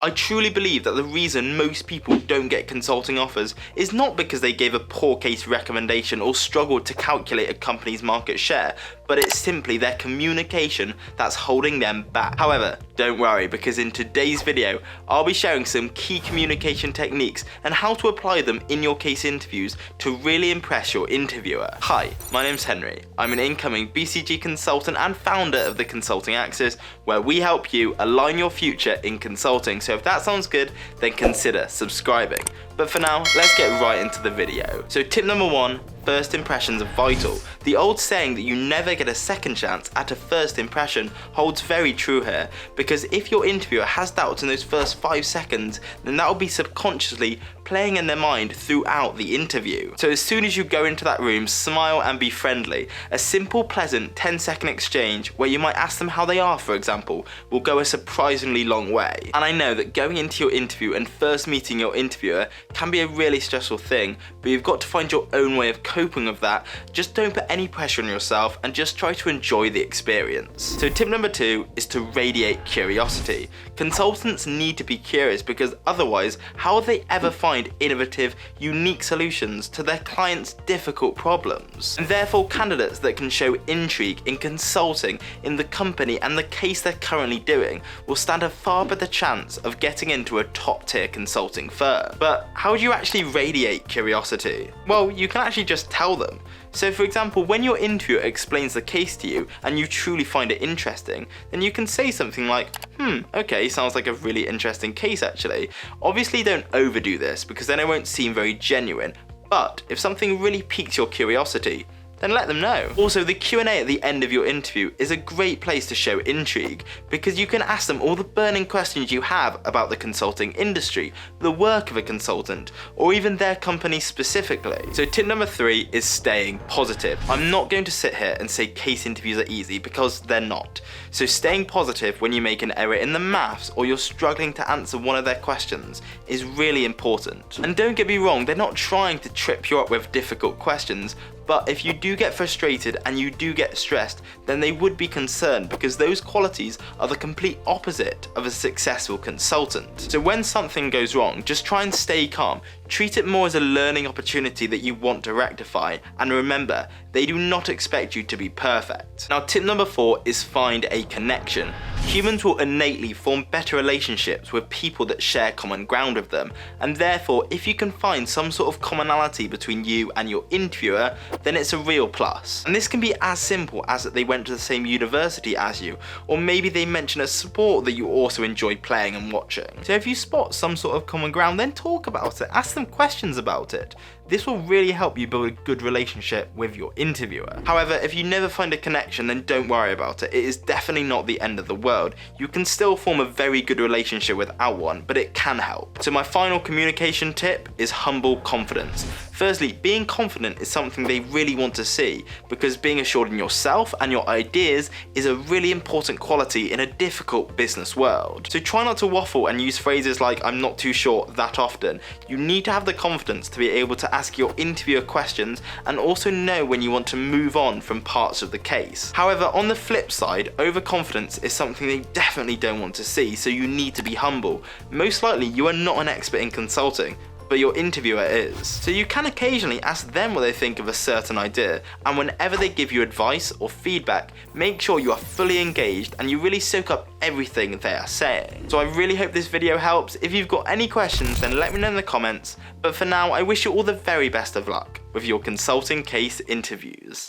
I truly believe that the reason most people don't get consulting offers is not because they gave a poor case recommendation or struggled to calculate a company's market share, but it's simply their communication that's holding them back. However, don't worry, because in today's video, I'll be sharing some key communication techniques and how to apply them in your case interviews to really impress your interviewer. Hi, my name's Henry. I'm an incoming BCG consultant and founder of the Consulting Axis, where we help you align your future in consulting. So if that sounds good, then consider subscribing. But for now, let's get right into the video. So tip number 1, first impressions are vital. The old saying that you never get a second chance at a first impression holds very true here, because if your interviewer has doubts in those first 5 seconds, then that will be subconsciously playing in their mind throughout the interview. So as soon as you go into that room, smile and be friendly. A simple, pleasant 10-second exchange where you might ask them how they are, for example, will go a surprisingly long way. And I know that going into your interview and first meeting your interviewer can be a really stressful thing, but you've got to find your own way of coping with that. Just don't put any pressure on yourself and just try to enjoy the experience. So tip number 2 is to radiate curiosity. Consultants need to be curious, because otherwise, how will they ever find innovative, unique solutions to their clients' difficult problems? And therefore, candidates that can show intrigue in consulting, in the company and the case they're currently doing, will stand a far better chance of getting into a top-tier consulting firm. But how do you actually radiate curiosity? Well, you can actually just tell them. So for example, when your interviewer explains the case to you and you truly find it interesting, then you can say something like, okay, sounds like a really interesting case actually. Obviously don't overdo this, because then it won't seem very genuine, but if something really piques your curiosity, then let them know. Also, the Q&A at the end of your interview is a great place to show intrigue, because you can ask them all the burning questions you have about the consulting industry, the work of a consultant, or even their company specifically. So tip number 3 is staying positive. I'm not going to sit here and say case interviews are easy, because they're not. So staying positive when you make an error in the maths or you're struggling to answer one of their questions is really important. And don't get me wrong, they're not trying to trip you up with difficult questions, but if you do get frustrated and you do get stressed, then they would be concerned, because those qualities are the complete opposite of a successful consultant. So when something goes wrong, just try and stay calm. Treat it more as a learning opportunity that you want to rectify, and remember, they do not expect you to be perfect. Now tip number 4 is find a connection. Humans will innately form better relationships with people that share common ground with them, and therefore if you can find some sort of commonality between you and your interviewer, then it's a real plus. And this can be as simple as that they went to the same university as you, or maybe they mention a sport that you also enjoy playing and watching. So if you spot some sort of common ground, then talk about it, ask them questions about it. This will really help you build a good relationship with your interviewer. However, if you never find a connection, then don't worry about it. It is definitely not the end of the world. You can still form a very good relationship without one, but it can help. So my final communication tip is humble confidence. Firstly, being confident is something they really want to see, because being assured in yourself and your ideas is a really important quality in a difficult business world. So try not to waffle and use phrases like "I'm not too sure" that often. You need to have the confidence to be able to ask your interviewer questions and also know when you want to move on from parts of the case. However, on the flip side, overconfidence is something they definitely don't want to see, so you need to be humble. Most likely you are not an expert in consulting, but your interviewer is. So you can occasionally ask them what they think of a certain idea, and whenever they give you advice or feedback, make sure you are fully engaged and you really soak up everything they are saying. So I really hope this video helps. If you've got any questions, then let me know in the comments, but for now I wish you all the very best of luck with your consulting case interviews.